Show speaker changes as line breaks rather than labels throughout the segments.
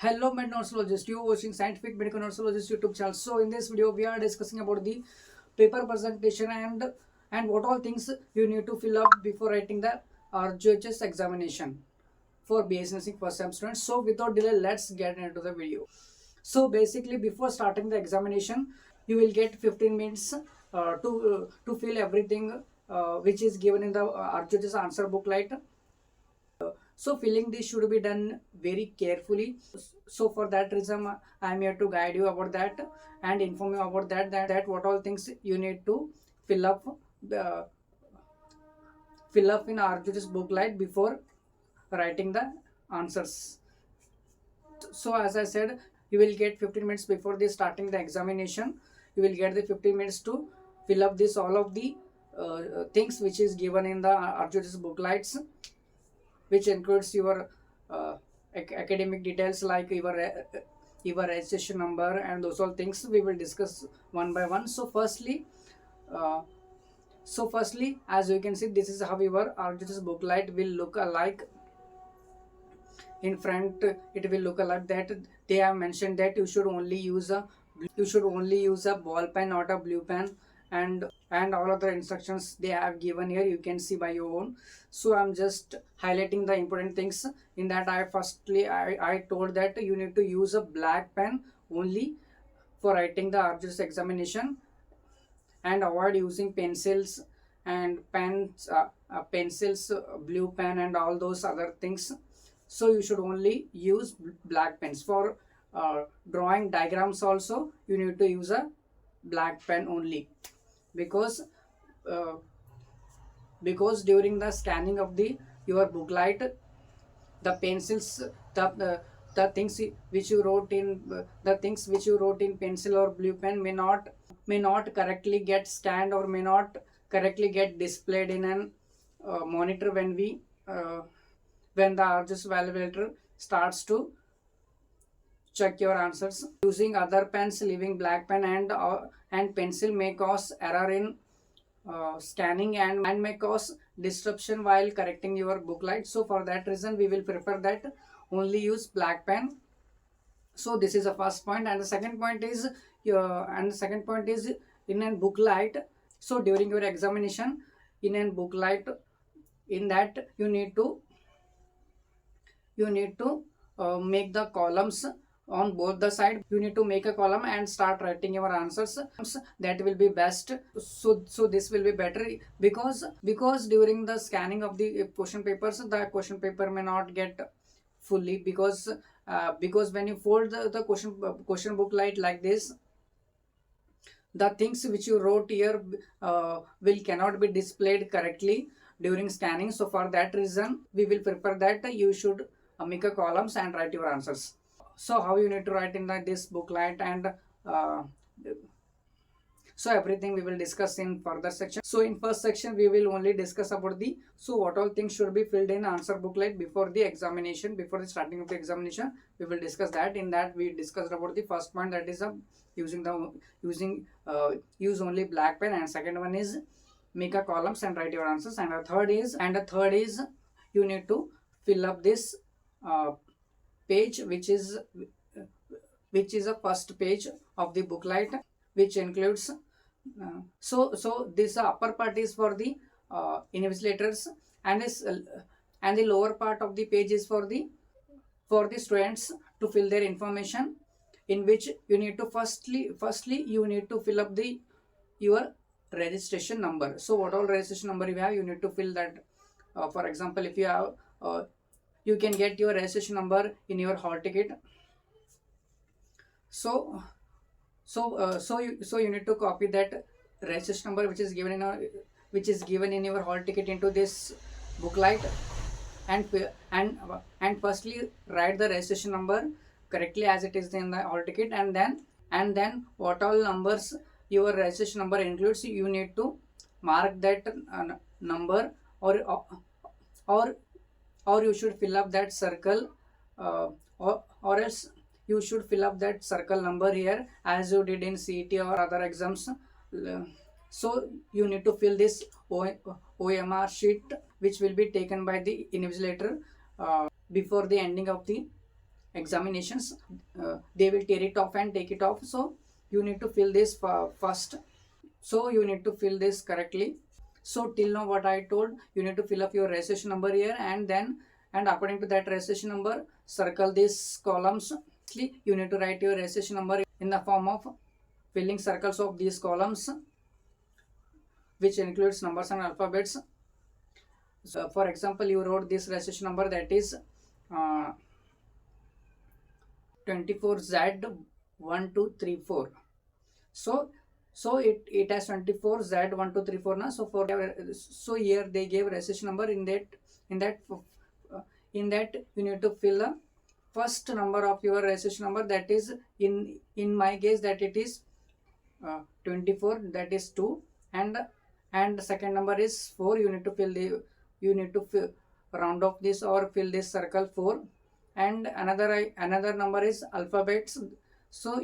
Hello, Medinologist. You are watching Scientific Medical Neurologist YouTube channel. So, in this video, we are discussing about the paper presentation and what all things you need to fill up before writing the RGHS examination for BS Nursing first time students. So, without delay, let's get into the video. So, basically, before starting the examination, you will get 15 minutes to fill everything which is given in the RGHS answer booklet. So filling this should be done very carefully. So for that reason, I am here to guide you about that and inform you about that what all things you need to fill up uh, fill up in RGS booklet before writing the answers. So as I said, you will get 15 minutes before the starting the examination. You will get the 15 minutes to fill up this all of the things which is given in the RGS booklets, which includes your uh, academic details like your registration number and those all things we will discuss one by one. Uh, so firstly, as you can see, this is how your RGS booklet will look alike. In front, it will look like that. They have mentioned that you should only use a ball pen, not a blue pen, and all other instructions they have given here you can see by your own. So I'm just highlighting the important things. In that, I told that you need to use a black pen only for writing the RGS examination, and avoid using pencils and pencils, blue pen and all those other things. So you should only use black pens for drawing diagrams. Also you need to use a black pen only, because uh, because during the scanning of the your booklet, the pencils, the uh, the things which you wrote in the things which you wrote in pencil or blue pen may not correctly get scanned or may not correctly get displayed in an monitor when the RGS validator starts to check your answers. Using other pens, leaving black pen and pencil may cause error in scanning and may cause disruption while correcting your booklet. So for that reason, we will prefer that only use black pen. So this is the first point, and the second point is in a booklet. So during your examination, in a booklet, in that you need to make the columns on both the side. You need to make a column and start writing your answers. That will be best. So this will be better, because during the scanning of the question papers, the question paper may not get fully, because when you fold the question booklet like this, the things which you wrote here will cannot be displayed correctly during scanning. So for that reason, we will prefer that you should make a columns and write your answers. So how you need to write in this booklet, and uh, so everything we will discuss in further section. So in first section, we will only discuss about the what all things should be filled in answer booklet before the examination, before the starting of the examination. We will discuss that. In that, we discussed about the first point, that is use only black pen, and second one is make a columns and write your answers, and the third is you need to fill up this page which is a first page of the booklet, which includes this upper part is for the invigilators, and the lower part of the page is for the students to fill their information, in which you need to firstly you need to fill up your registration number. So what all registration number you have, you need to fill that. For example, if you have you can get your registration number in your hall ticket. So you need to copy that registration number which is given in your hall ticket into this booklet, and firstly write the registration number correctly as it is in the hall ticket, and then what all numbers your registration number includes, you need to mark that number, or or or you should fill up that circle, or else you should fill up that circle number here as you did in CET or other exams. So you need to fill this OMR sheet, which will be taken by the invigilator before the ending of the examinations, they will tear it off and take it off. So you need to fill this first. So you need to fill this correctly. So till now what I told, you need to fill up your registration number here, and then and according to that registration number, circle these columns. You need to write your registration number in the form of filling circles of these columns, which includes numbers and alphabets. So for example, you wrote this registration number, that is 24Z1234. So it has 24Z1234 now. So here they gave registration number. In that you need to fill the first number of your registration number, that is in my case that it is 24, that is 2, and the second number is 4. You need to round off this or fill this circle 4, and another number is alphabets. So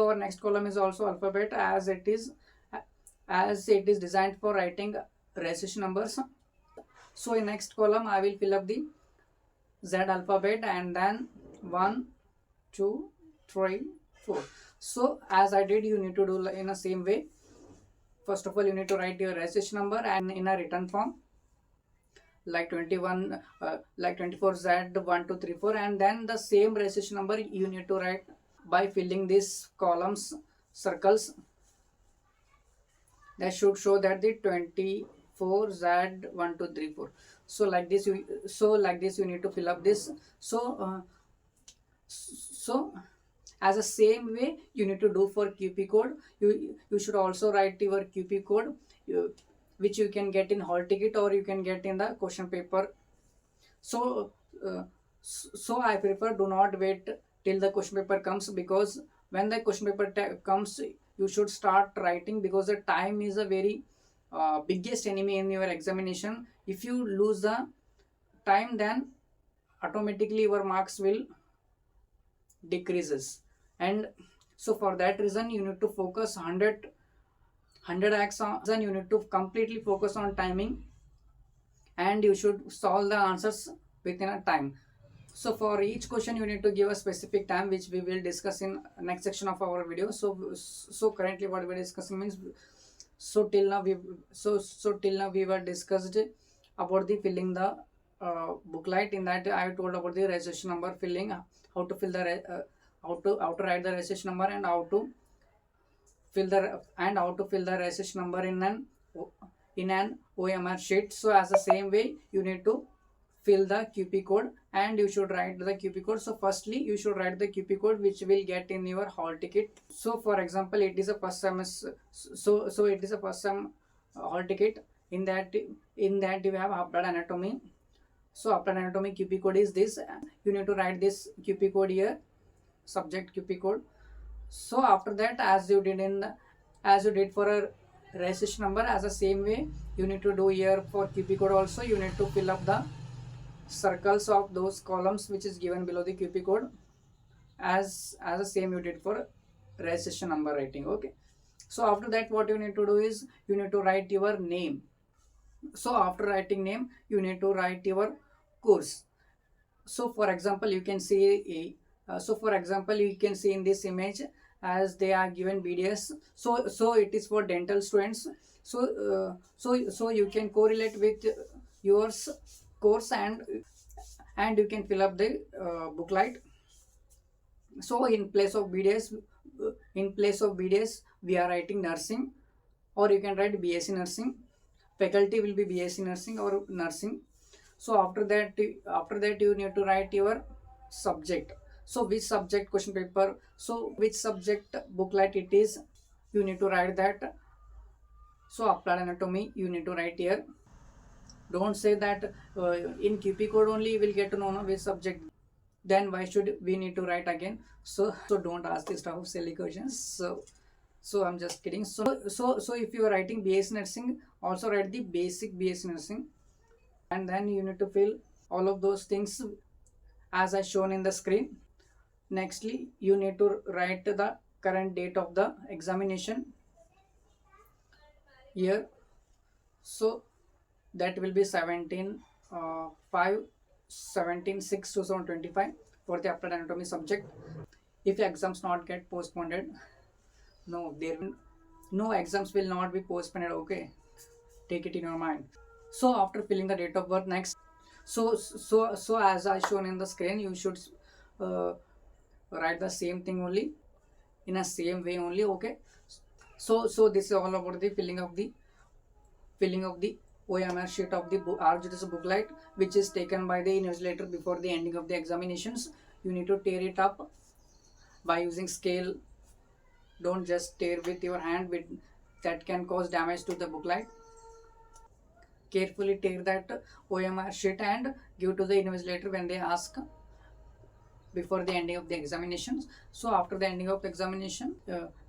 our next column is also alphabet, as it is designed for writing registration numbers. So in next column I will fill up the Z alphabet, and then 1 2 3 4. So as I did, you need to do in the same way. First of all, you need to write your registration number and in a written form, like 24Z1234, and then the same registration number you need to write by filling these columns circles that should show that the 24Z1234. So like this you need to fill up this. So as the same way you need to do for QP code. You should also write your QP code, which you can get in hall ticket or you can get in the question paper. So I prefer do not wait till the question paper comes, because when the question paper comes, you should start writing, because the time is a very biggest enemy in your examination. If you lose the time, then automatically your marks will decreases. And so for that reason you need to focus 100 acts on, then you need to completely focus on timing, and you should solve the answers within a time. So for each question you need to give a specific time, which we will discuss in next section of our video. So currently what we are discussing means, so till now we were discussed about the filling the booklet. In that I told about the registration number filling, how to fill the how to write the registration number, and how to fill the registration number in an OMR sheet. So as the same way you need to fill the QP code, and you should write the QP code. So firstly you should write the QP code, which will get in your hall ticket. So for example, it is a first semester, so it is a first sem hall ticket. In that you have applied anatomy. So applied anatomy QP code is this. You need to write this QP code here, subject QP code. So after that, as you did for a registration number, as the same way you need to do here for QP code also. You need to fill up the circles of those columns which is given below the QP code, as the same you did for registration number writing. Okay. So after that, what you need to do is you need to write your name. So after writing name, you need to write your course. So for example, you can see in this image, as they are given BDS. So it is for dental students. So you can correlate with yours course, and you can fill up the booklet. So in place of BDS, we are writing nursing, or you can write BSc nursing. Faculty will be BSc nursing or nursing. So after that you need to write your subject. So which subject question paper, so which subject booklet it is, you need to write that. So applied anatomy you need to write here. Don't say that in QP code only you will get to know which subject, then why should we need to write again? So don't ask this type of silly questions. So I'm just kidding. So if you are writing BSc nursing, also write the basic BSc nursing, and then you need to fill all of those things as I shown in the screen. Nextly, you need to write the current date of the examination here. So that will be 17/5/2025 for the applied anatomy subject. If exams not get postponed, no, no exams will not be postponed. Okay, take it in your mind. So after filling the date of birth, next, so as I shown in the screen, you should uh, write the same thing only in a same way only. Okay, so this is all about the filling of the OMR sheet of the RGTS booklet, which is taken by the invigilator before the ending of the examinations. You need to tear it up by using scale. Don't just tear with your hand, with that can cause damage to the booklet. Carefully tear that OMR sheet and give to the invigilator when they ask before the ending of the examinations. So after the ending of the examination,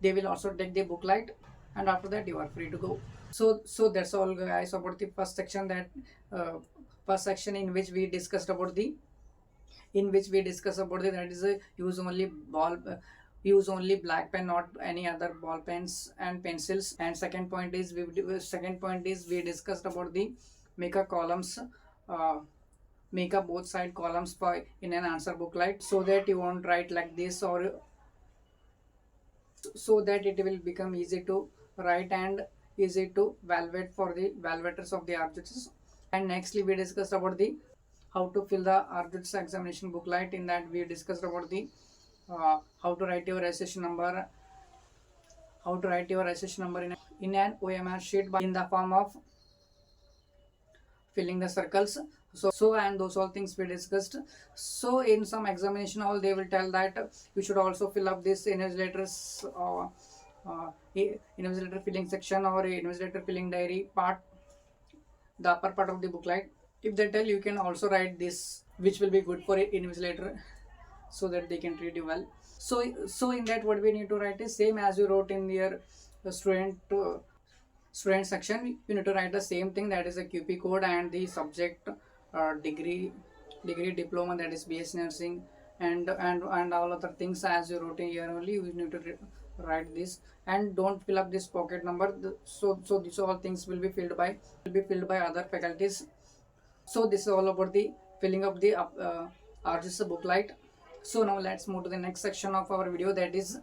they will also take the booklet, and after that you are free to go. So that's all guys about the first section, that first section in which we discussed about the that is a use only black pen, not any other ball pens and pencils. And second point is we discussed about the make a columns, make a both side columns for in an answer booklet, so that you won't write like this, or so that it will become easy to write and easy to evaluate for the evaluators of the RGTs. And nextly we discussed about the how to fill the RGTs examination booklet. In that we discussed about the how to write your SSC number, in an OMR sheet in the form of filling the circles. So and those all things we discussed. So in some examination all they will tell that you should also fill up this invigilators invigilator filling section or invigilator filling diary part, the upper part of the booklet. If they tell, you can also write this, which will be good for invigilator, so that they can treat you well. So in that what we need to write is same as you wrote in your student section. You need to write the same thing, that is a QP code and the subject, degree, diploma, that is BS nursing, and all other things as you wrote in here only. You need to write this, and don't fill up this pocket number. So these all things will be filled by other faculties. So this is all about the filling up the RGS booklet. So now let's move to the next section of our video, that is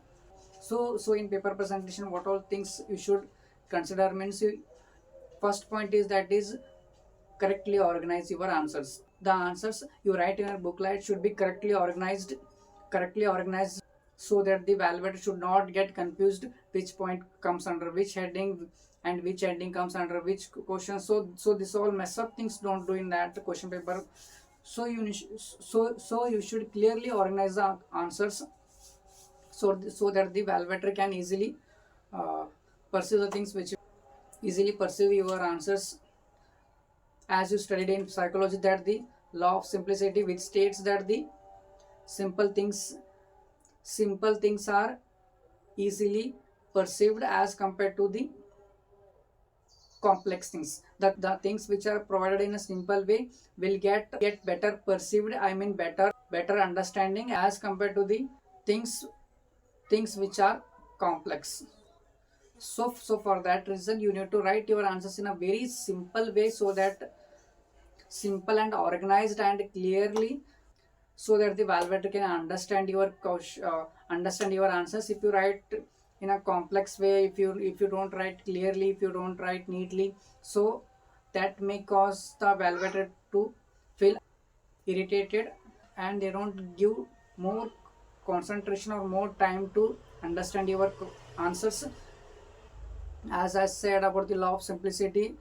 so in paper presentation what all things you should consider means first point is that is correctly organize your answers. The answers you write in your booklet should be correctly organized, so that the evaluator should not get confused which point comes under which heading and which heading comes under which question. So this all mess up things don't do in that question paper. So you should clearly organize the answers, so that the evaluator can easily perceive the things, which easily perceive your answers. As you studied in psychology, that the law of simplicity, which states that the simple things are easily perceived as compared to the complex things. That the things which are provided in a simple way will get better perceived, I mean better understanding as compared to the things which are complex. So for that reason you need to write your answers in a very simple way, so that simple and organized and clearly, so that the evaluator can understand your answers. If you write in a complex way, if you don't write clearly, if you don't write neatly, so that may cause the evaluator to feel irritated, and they don't give more concentration or more time to understand your answers. As I said about the law of simplicity,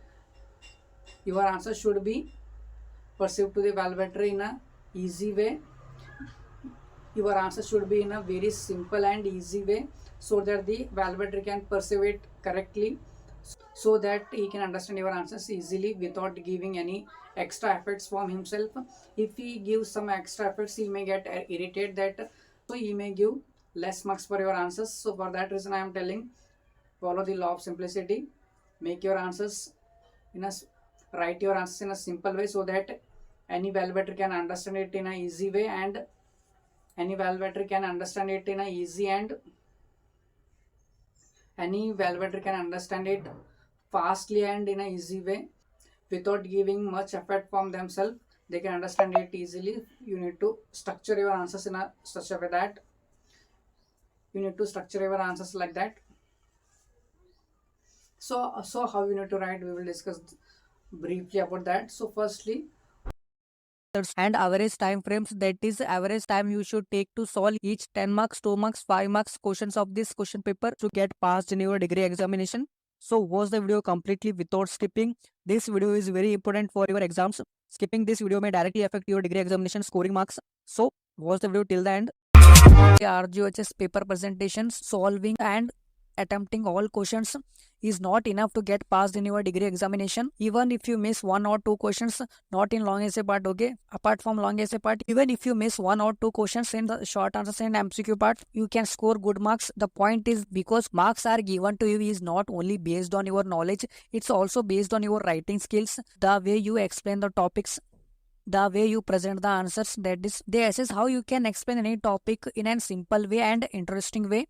your answer should be perceived to the evaluator in a easy way. Your answer should be in a very simple and easy way, so that the evaluator can perceive it correctly, so that he can understand your answers easily without giving any extra efforts from himself. If he gives some extra efforts, he may get irritated, that so he may give less marks for your answers. So for that reason I am telling, follow the law of simplicity. Make your answers write your answers in a simple way, so that any evaluator can understand it in a easy way, and any evaluator can understand it fastly and in a easy way, without giving much effort from themselves. they can understand it easily. You need to structure your answers in a such a way that you need to structure your answers like that. So how you need to write, we will discuss briefly about that. So firstly, and average time frames, that is average time you should take to solve each 10 marks, 2 marks, 5 marks questions of this question paper to get passed in your degree examination. So watch the video completely without skipping. This video is very important for your exams. Skipping this video may directly affect your degree examination scoring marks. So watch the video till the end. RGHS paper presentations, solving and attempting all questions is not enough to get passed in your degree examination. Even if you miss one or two questions, not in long essay part, okay? Apart from long essay part, even if you miss one or two questions in the short answers and MCQ part, you can score good marks. The point is, because marks are given to you is not only based on your knowledge, it's also based on your writing skills, the way you explain the topics, the way you present the answers. That is, they assess how you can explain any topic in a simple way and interesting way.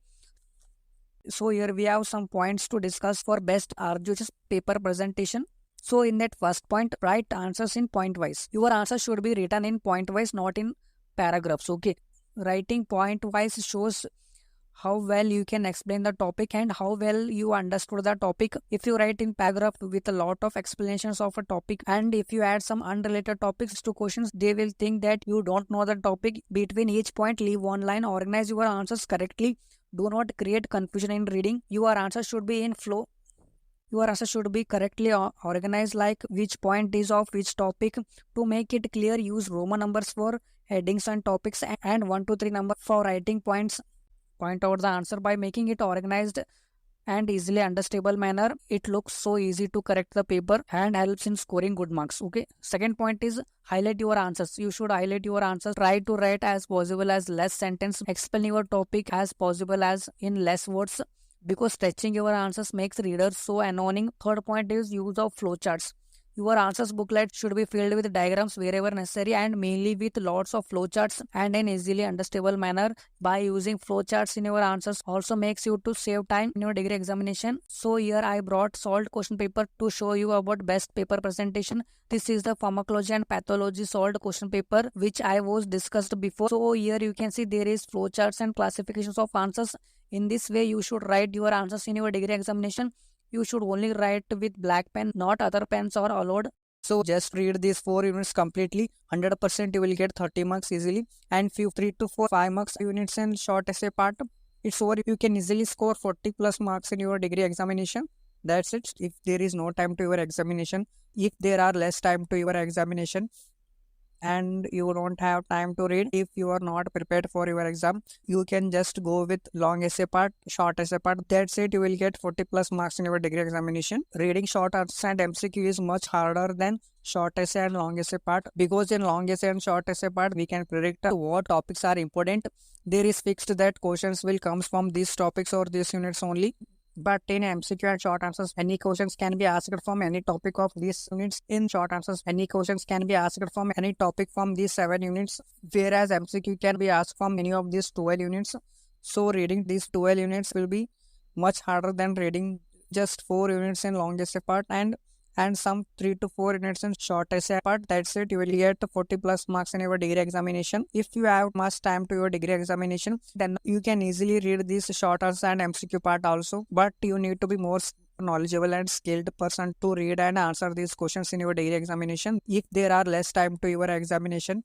So here we have some points to discuss for best RGHS paper presentation. So in that first point, write answers in point wise. Your answer should be written in point wise, not in paragraphs. Okay, writing point wise shows how well you can explain the topic and how well you understood the topic. If you write in paragraph with a lot of explanations of a topic, and if you add some unrelated topics to questions, they will think that you don't know the topic. Between each point, leave one line, organize your answers correctly. Do not create confusion in reading. Your answer should be in flow. Your answer should be correctly organized, like which point is of which topic. To make it clear, use Roman numbers for headings and topics and 1 to 3 number for writing points. Point out the answer by making it organized and easily understandable manner. It looks so easy to correct the paper and helps in scoring good marks. Okay. Second point is highlight your answers. You should highlight your answers. Try to write as possible as less sentence. Explain your topic as possible as in less words, because stretching your answers makes readers so annoying. Third point is use of flowcharts. Your answers booklet should be filled with diagrams wherever necessary, and mainly with lots of flowcharts and in easily understandable manner. By using flowcharts in your answers also makes you to save time in your degree examination. So here I brought solved question paper to show you about best paper presentation. This is the pharmacology and pathology solved question paper which I was discussed before. So here you can see there is flowcharts and classifications of answers. In this way you should write your answers in your degree examination. You should only write with black pen, not other pens are allowed. So just read these 4 units completely. 100% you will get 30 marks easily. And few 3 to 4, 5 marks units in short essay part. It's over. You can easily score 40 plus marks in your degree examination. That's it. If there is no time to your examination, if there are less time to your examination, and you don't have time to read, if you are not prepared for your exam, you can just go with long essay part, short essay part. That's it. You will get 40 plus marks in your degree examination. Reading short answers and MCQ is much harder than short essay and long essay part, because in long essay and short essay part we can predict what topics are important. There is fixed that questions will come from these topics or these units only. But in MCQ and short answers, any questions can be asked from any topic of these units. In short answers, any questions can be asked from any topic from these 7 units, whereas MCQ can be asked from any of these 12 units. So reading these 12 units will be much harder than reading just 4 units in long essay part and some 3 to 4 units in short essay part. That's it. You will get 40 plus marks in your degree examination. If you have much time to your degree examination, then you can easily read these short answer and MCQ part also. But you need to be more knowledgeable and skilled person to read and answer these questions in your degree examination. If there are less time to your examination,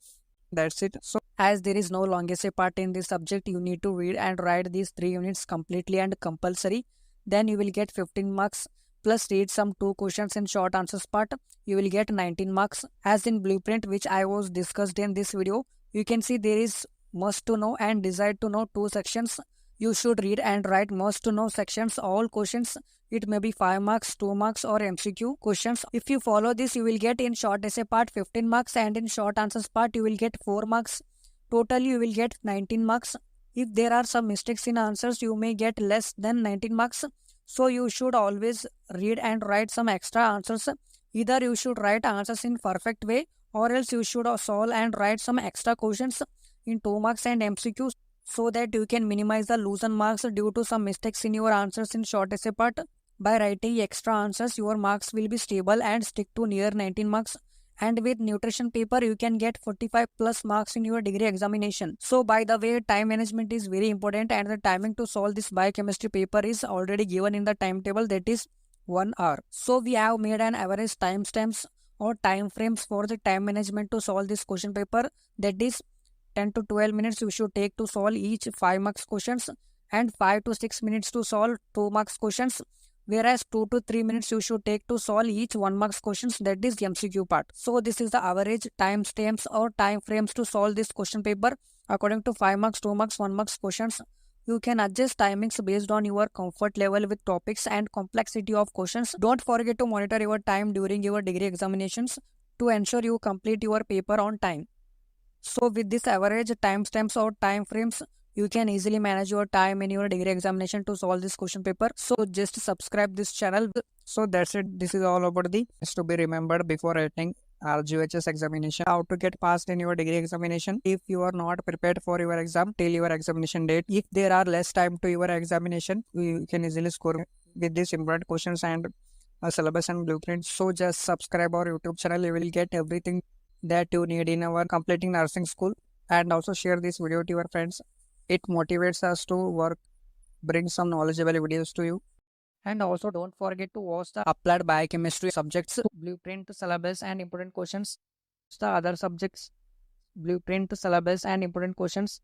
that's it. So as there is no long essay part in this subject, you need to read and write these 3 units completely and compulsory. Then you will get 15 marks. Plus read some 2 questions in short answers part, you will get 19 marks. As in blueprint which I was discussed in this video, you can see there is must to know and desired to know 2 sections. You should read and write must to know sections, all questions. It may be 5 marks, 2 marks or MCQ questions. If you follow this, you will get in short essay part 15 marks and in short answers part you will get 4 marks. Totally you will get 19 marks. If there are some mistakes in answers, you may get less than 19 marks. So you should always read and write some extra answers. Either you should write answers in perfect way, or else you should solve and write some extra questions in 2 marks and MCQs, so that you can minimize the loosened marks due to some mistakes in your answers in short essay part. By writing extra answers, your marks will be stable and stick to near 19 marks. And with nutrition paper, you can get 45 plus marks in your degree examination. So by the way, time management is very important, and the timing to solve this biochemistry paper is already given in the timetable, that is 1 hour. So we have made an average timestamps or time frames for the time management to solve this question paper, that is 10 to 12 minutes you should take to solve each 5 marks questions, and 5 to 6 minutes to solve 2 marks questions, whereas 2 to 3 minutes you should take to solve each 1 marks questions, that is MCQ part. So this is the average time stamps or time frames to solve this question paper according to 5 marks, 2 marks, 1 marks questions. You can adjust timings based on your comfort level with topics and complexity of questions. Don't forget to monitor your time during your degree examinations to ensure you complete your paper on time. So with this average timestamps or time frames, you can easily manage your time in your degree examination to solve this question paper. So just subscribe this channel. So that's it. This is all about the things to be remembered before writing RGHS examination. How to get passed in your degree examination. If you are not prepared for your exam till your examination date, if there are less time to your examination, you can easily score with these important questions and syllabus and blueprints. So just subscribe our YouTube channel. You will get everything that you need in our completing nursing school, and also share this video to your friends. It motivates us to work, bring some knowledgeable videos to you. And also don't forget to watch the applied biochemistry subjects blueprint syllabus and important questions, the other subjects blueprint syllabus and important questions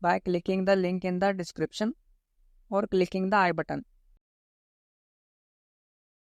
by clicking the link in the description or clicking the I button.